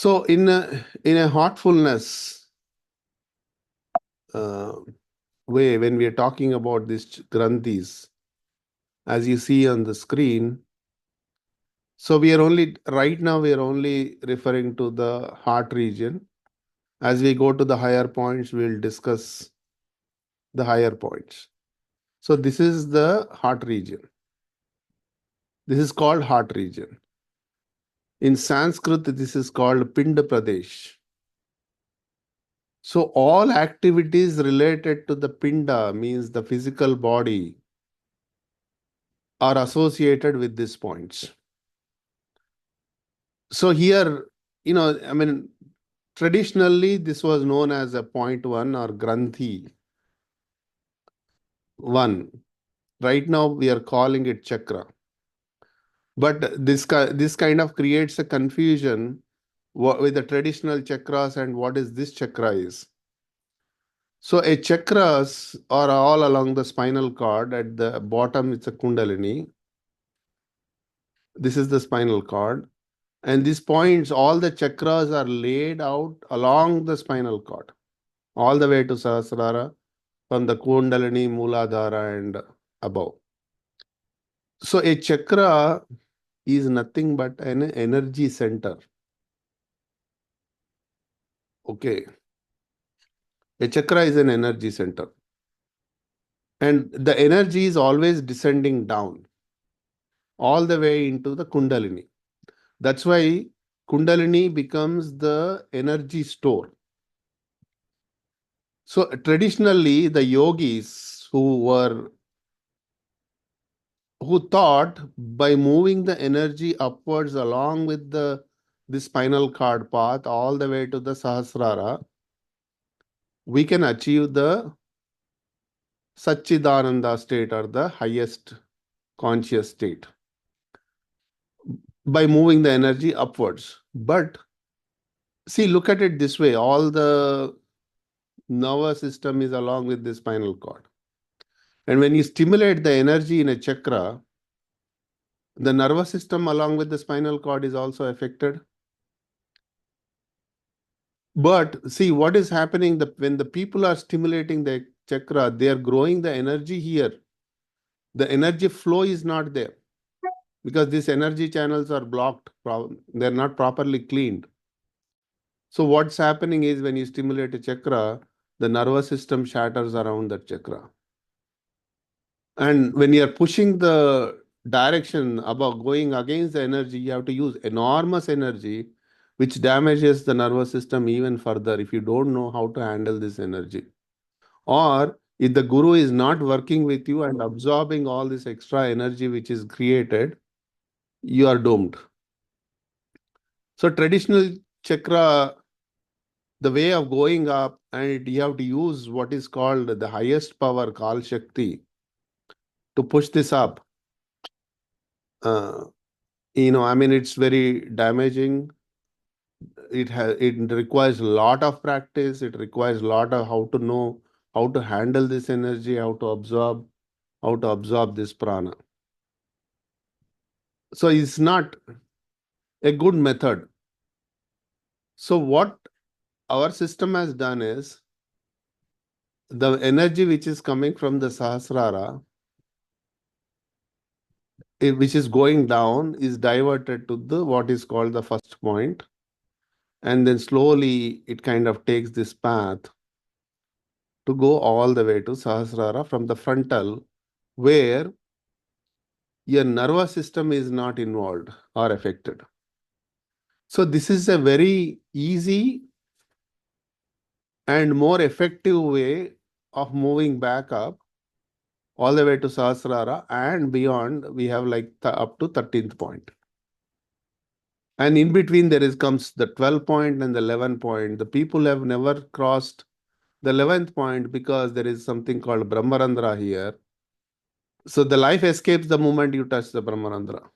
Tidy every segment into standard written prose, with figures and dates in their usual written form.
So in a heartfulness uh, way, when we are talking about these granthis, as you see on the screen, so right now we are only referring to the heart region. As we go to the higher points, we'll discuss the higher points. So this is the heart region. This is called heart region. In Sanskrit, this is called Pinda Pradesh. So all activities related to the Pinda, means the physical body, are associated with these points. So here, traditionally this was known as a point one or Granthi one. Right now we are calling it chakra. But this kind of creates a confusion with the traditional chakras and what is this chakra is. So a chakras are all along the spinal cord. At the bottom, it's a kundalini. This is the spinal cord. And these points, all the chakras are laid out along the spinal cord, all the way to Sahasrara, from the kundalini, Mooladhara, and above. So a chakra is nothing but an energy center. Okay. A chakra is an energy center. And the energy is always descending down, all the way into the kundalini. That's why kundalini becomes the energy store. So traditionally, the yogis who thought by moving the energy upwards along with the spinal cord path all the way to the Sahasrara, we can achieve the Satchidananda state or the highest conscious state by moving the energy upwards. But see, look at it this way, all the nervous system is along with the spinal cord. And when you stimulate the energy in a chakra, the nervous system along with the spinal cord is also affected. But see what is happening when the people are stimulating the chakra, they are growing the energy here. The energy flow is not there because these energy channels are blocked. They're not properly cleaned. So what's happening is when you stimulate a chakra, the nervous system shatters around that chakra. And when you're pushing the direction about going against the energy, you have to use enormous energy, which damages the nervous system even further if you don't know how to handle this energy. Or if the guru is not working with you and absorbing all this extra energy which is created, you are doomed. So traditional chakra, the way of going up, and you have to use what is called the highest power, Kal Shakti, to push this up. It's very damaging. It requires a lot of practice. It requires a lot of how to know how to handle this energy, how to absorb this prana. So it's not a good method. So what our system has done is the energy which is coming from the Sahasrara, which is going down, is diverted to the what is called the first point, and then slowly it kind of takes this path to go all the way to Sahasrara from the frontal, where your nervous system is not involved or affected. So this is a very easy and more effective way of moving back up all the way to Sahasrara, and beyond we have like up to 13th point. And in between comes the 12th point and the 11th point. The people have never crossed the 11th point because there is something called Brahmarandra here. So the life escapes the moment you touch the Brahmarandra.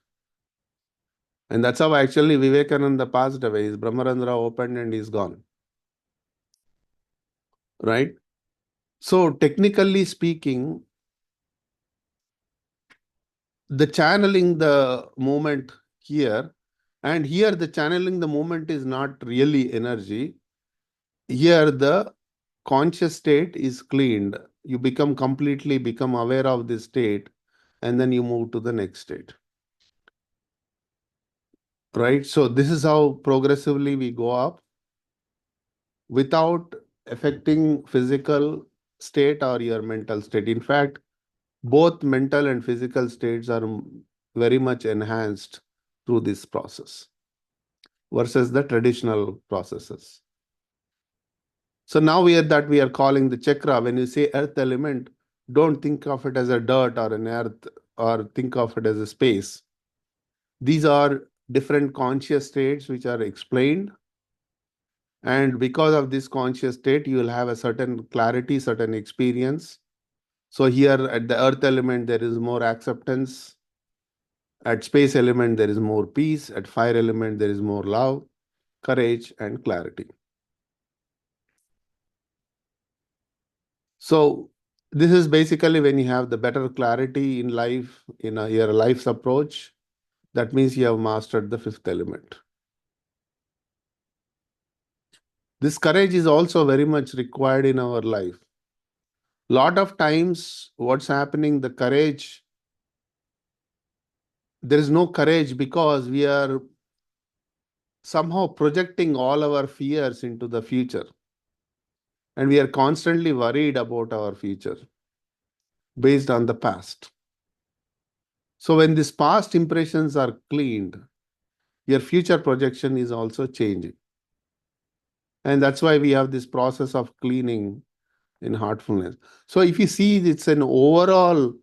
And that's how actually Vivekananda passed away. His Brahmarandra opened and he's gone. Right? So technically speaking, the channeling the movement here, And here the channeling the moment is not really energy. Here the conscious state is cleaned. You become aware of this state, and then you move to the next state. Right? So this is how progressively we go up without affecting physical state or your mental state. In fact, both mental and physical states are very much enhanced through this process versus the traditional processes. So now we are calling the chakra. When you say earth element, don't think of it as a dirt or an earth, or think of it as a space. These are different conscious states which are explained. And because of this conscious state, you will have a certain clarity, certain experience. So here at the earth element, there is more acceptance. At space element, there is more peace. At fire element, there is more love, courage, and clarity. So this is basically when you have the better clarity in life, in your life's approach, that means you have mastered the fifth element. This courage is also very much required in our life. Lot of times, what's happening, the courage, there is no courage because we are somehow projecting all our fears into the future. And we are constantly worried about our future based on the past. So when these past impressions are cleaned, your future projection is also changing. And that's why we have this process of cleaning in heartfulness. So if you see, it's an overall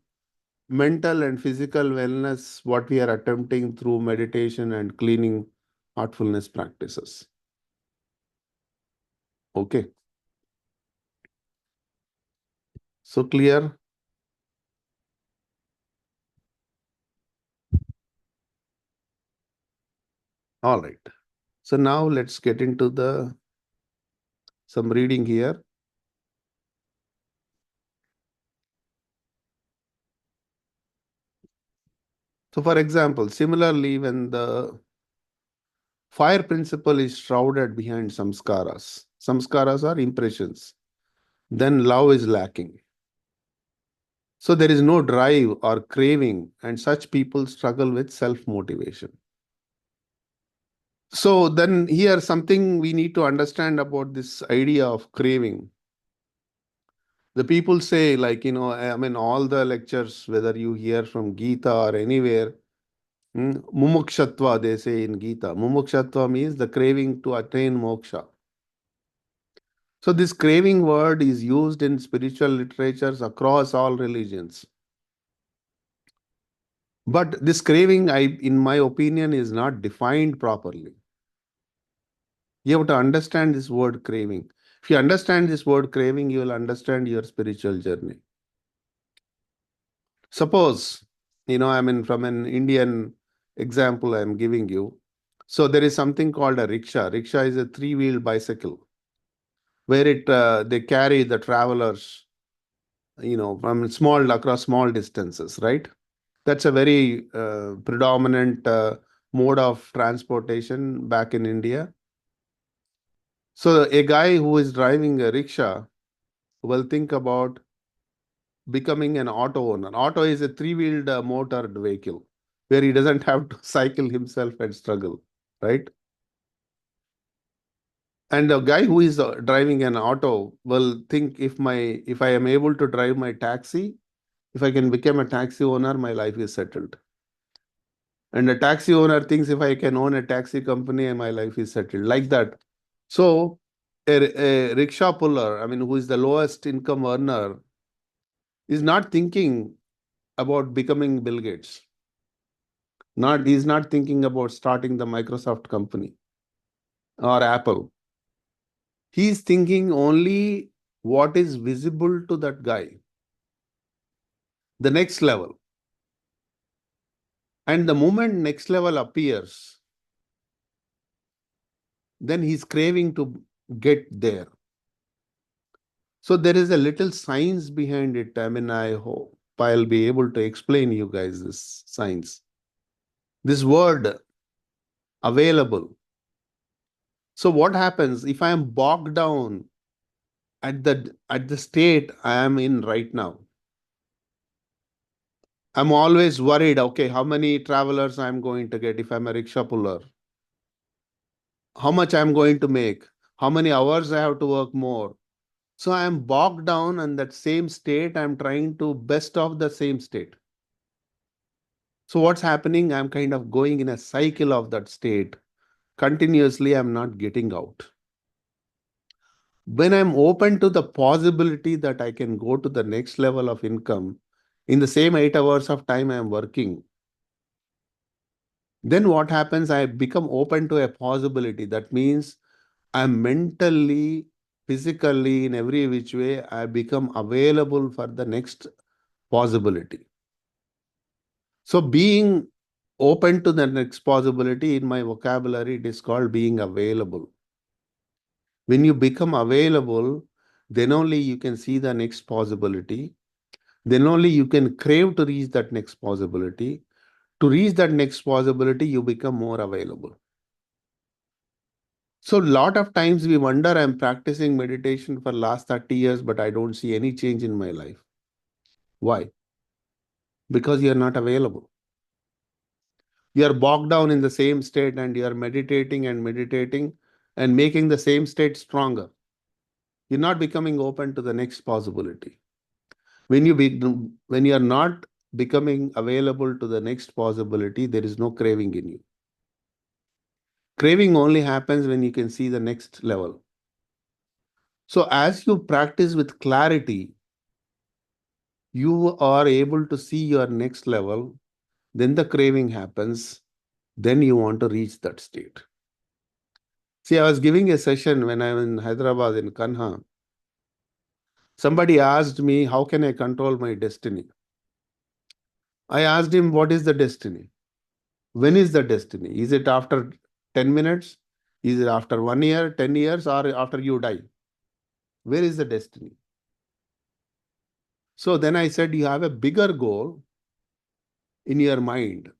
mental and physical wellness, what we are attempting through meditation and cleaning heartfulness practices. Okay. So clear? All right. So now let's get into some reading here. So for example, similarly, when the fire principle is shrouded behind samskaras are impressions, then love is lacking. So there is no drive or craving, and such people struggle with self-motivation. So then here something we need to understand about this idea of craving. The people say, like, I mean, all the lectures, whether you hear from Gita or anywhere, mumukshatva, they say in Gita. Mumukshatva means the craving to attain moksha. So this craving word is used in spiritual literatures across all religions. But this craving, in my opinion, is not defined properly. You have to understand this word craving. If you understand this word craving, you will understand your spiritual journey. Suppose, I mean, from an Indian example I'm giving you. So there is something called a rickshaw. Rickshaw is a three-wheeled bicycle where they carry the travelers, from across small distances, right? That's a very predominant mode of transportation back in India. So a guy who is driving a rickshaw will think about becoming an auto owner. Auto is a three-wheeled motored vehicle where he doesn't have to cycle himself and struggle, right? And a guy who is driving an auto will think, if I am able to drive my taxi, if I can become a taxi owner, my life is settled. And a taxi owner thinks, if I can own a taxi company, my life is settled. Like that. So a rickshaw puller, I mean, who is the lowest income earner, is not thinking about becoming Bill Gates. He's not thinking about starting the Microsoft company or Apple. He's thinking only what is visible to that guy, the next level. And the moment next level appears, then he's craving to get there. So there is a little science behind it. I mean, I hope I'll be able to explain you guys this science. This word available. So what happens if I am bogged down at the state I am in right now? I'm always worried, okay, how many travelers I'm going to get if I'm a rickshaw puller? How much I'm going to make? How many hours I have to work more? So I am bogged down in that same state. I'm trying to best of the same state. So what's happening? I'm kind of going in a cycle of that state. Continuously, I'm not getting out. When I'm open to the possibility that I can go to the next level of income in the same 8 hours of time I'm working, then what happens? I become open to a possibility. That means I'm mentally, physically, in every which way, I become available for the next possibility. So being open to the next possibility in my vocabulary, it is called being available. When you become available, then only you can see the next possibility. Then only you can crave to reach that next possibility. To reach that next possibility, you become more available. So a lot of times we wonder, I'm practicing meditation for last 30 years, but I don't see any change in my life. Why? Because you're not available. You are bogged down in the same state and you are meditating and making the same state stronger. You're not becoming open to the next possibility. When you are not becoming available to the next possibility, there is no craving in you. Craving only happens when you can see the next level. So as you practice with clarity, you are able to see your next level, then the craving happens, then you want to reach that state. See, I was giving a session when I'm in Hyderabad in Kanha. Somebody asked me, how can I control my destiny? I asked him, what is the destiny? When is the destiny? Is it after 10 minutes? Is it after 1 year, 10 years, or after you die? Where is the destiny? So then I said, you have a bigger goal in your mind,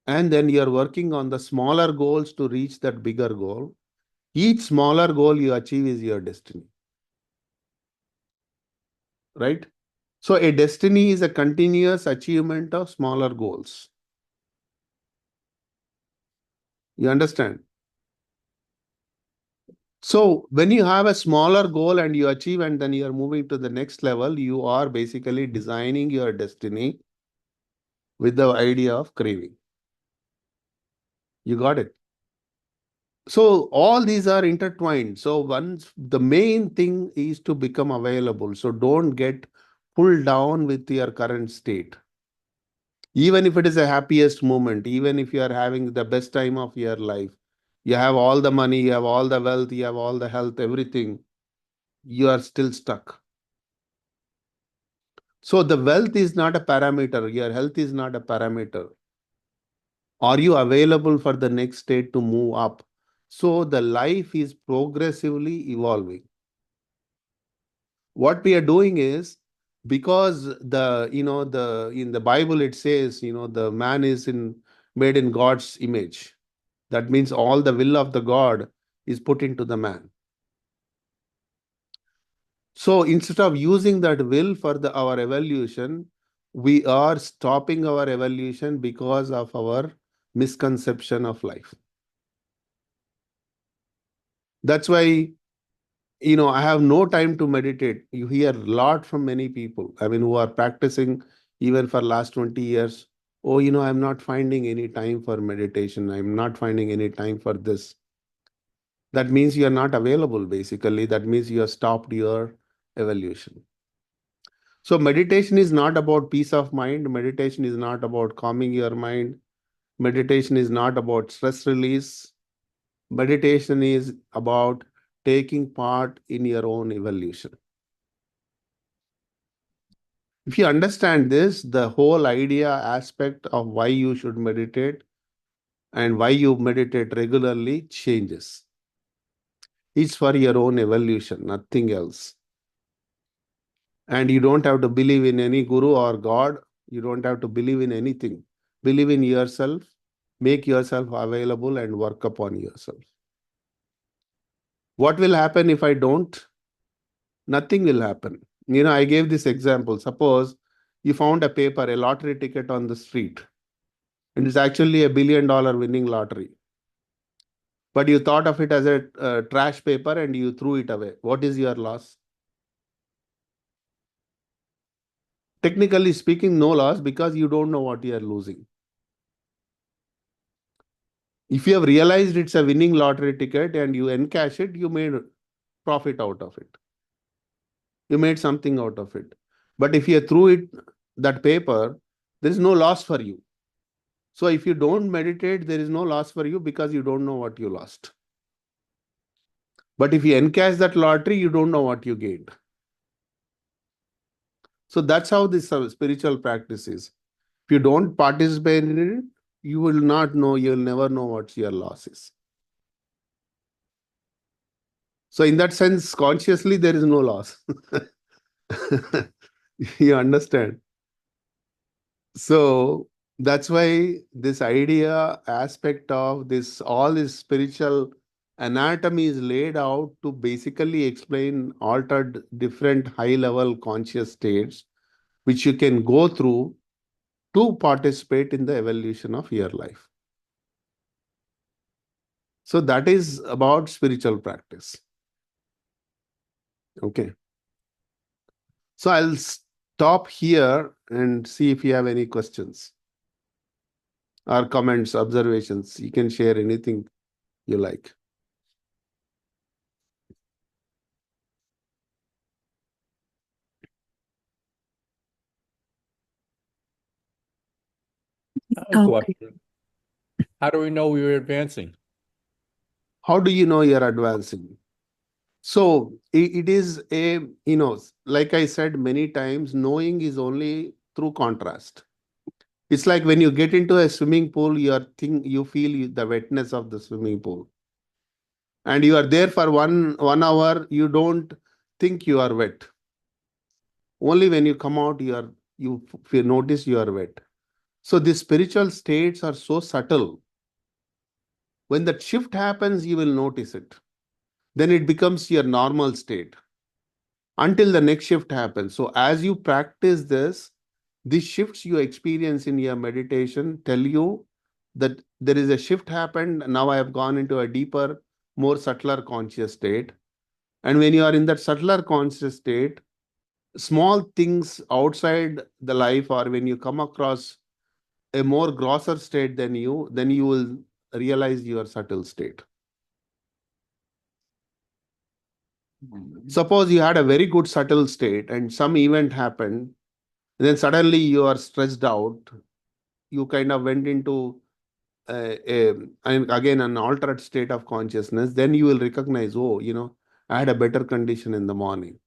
and then you're working on the smaller goals to reach that bigger goal. Each smaller goal you achieve is your destiny, right? So a destiny is a continuous achievement of smaller goals. You understand? So when you have a smaller goal and you achieve and then you are moving to the next level, you are basically designing your destiny with the idea of craving. You got it? So all these are intertwined. So once the main thing is to become available. So don't get pulled down with your current state. Even if it is a happiest moment, even if you are having the best time of your life, you have all the money, you have all the wealth, you have all the health, everything, you are still stuck. So the wealth is not a parameter, your health is not a parameter. Are you available for the next state to move up? So the life is progressively evolving. What we are doing is, because the in the Bible it says, the man is in made in God's image. That means all the will of the God is put into the man. So instead of using that will for our evolution, we are stopping our evolution because of our misconception of life. That's why, I have no time to meditate. You hear a lot from many people, I mean, who are practicing even for last 20 years. Oh, I'm not finding any time for meditation. I'm not finding any time for this. That means you are not available, basically. That means you have stopped your evolution. So meditation is not about peace of mind. Meditation is not about calming your mind. Meditation is not about stress release. Meditation is about taking part in your own evolution. If you understand this, the whole idea aspect of why you should meditate and why you meditate regularly changes. It's for your own evolution, nothing else. And you don't have to believe in any guru or God. You don't have to believe in anything. Believe in yourself. Make yourself available and work upon yourself. What will happen if I don't? Nothing will happen. I gave this example. Suppose you found a paper, a lottery ticket on the street, and it's actually $1 billion winning lottery. But you thought of it as a trash paper and you threw it away. What is your loss? Technically speaking, no loss, because you don't know what you are losing. If you have realized it's a winning lottery ticket and you encash it, you made profit out of it. You made something out of it. But if you threw it, that paper, there is no loss for you. So if you don't meditate, there is no loss for you because you don't know what you lost. But if you encash that lottery, you don't know what you gained. So that's how this spiritual practice is. If you don't participate in it, you will not know, you will never know what your loss is. So in that sense, consciously, there is no loss. You understand? So that's why this idea aspect of this, all this spiritual anatomy is laid out to basically explain altered different high level conscious states, which you can go through to participate in the evolution of your life. So that is about spiritual practice. Okay. So I'll stop here and see if you have any questions or comments, observations. You can share anything you like. Question. How do we know we were advancing? How do you know you're advancing? So it is like I said many times, knowing is only through contrast. It's like when you get into a swimming pool, you feel the wetness of the swimming pool. And you are there for one hour, you don't think you are wet. Only when you come out, you notice you are wet. So these spiritual states are so subtle. When that shift happens, you will notice it. Then it becomes your normal state until the next shift happens. So as you practice this, these shifts you experience in your meditation tell you that there is a shift happened. Now I have gone into a deeper, more subtler conscious state. And when you are in that subtler conscious state, small things outside the life, or when you come across a more grosser state than you, then you will realize your subtle state. Suppose you had a very good subtle state and some event happened, then suddenly you are stressed out. You kind of went into and again an altered state of consciousness. Then you will recognize, oh, I had a better condition in the morning.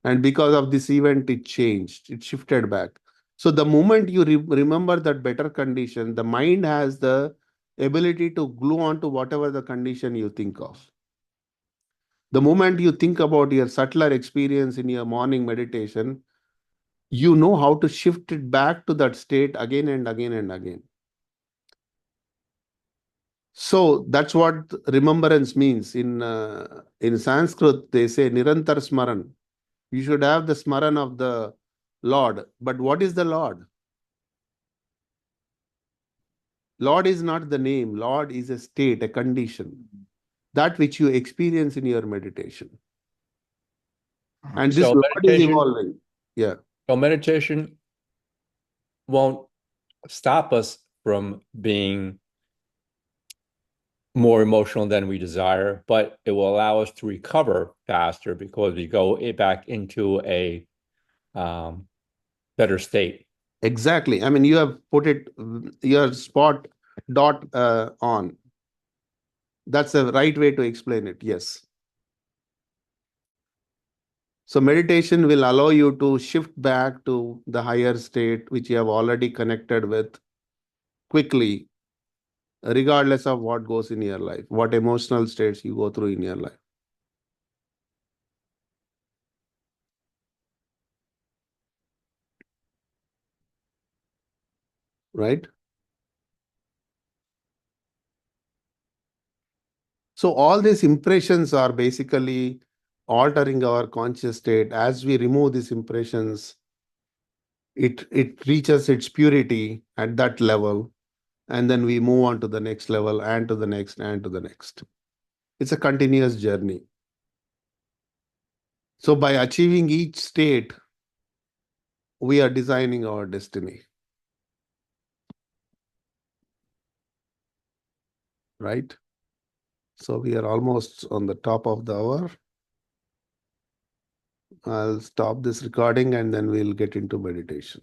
And because of this event, it changed, it shifted back. So the moment you remember that better condition, the mind has the ability to glue on to whatever the condition you think of. The moment you think about your subtler experience in your morning meditation, you know how to shift it back to that state again and again and again. So that's what remembrance means. In Sanskrit, they say Nirantar Smaran. You should have the Smaran of the Lord. But what is the Lord? Lord is not the name. Lord is a state, a condition, that which you experience in your meditation. And this So Lord is meditation, evolving. Yeah. so meditation won't stop us from being more emotional than we desire, but it will allow us to recover faster because we go back into a um, better state. Exactly. I mean, you have put it, your spot dot on. That's the right way to explain it. Yes. So meditation will allow you to shift back to the higher state, which you have already connected with quickly, regardless of what goes in your life, what emotional states you go through in your life. Right? So all these impressions are basically altering our conscious state. As we remove these impressions, it reaches its purity at that level, and then we move on to the next level and to the next and to the next. It's a continuous journey. So by achieving each state, we are designing our destiny, right? So we are almost on the top of the hour. I'll stop this recording and then we'll get into meditation.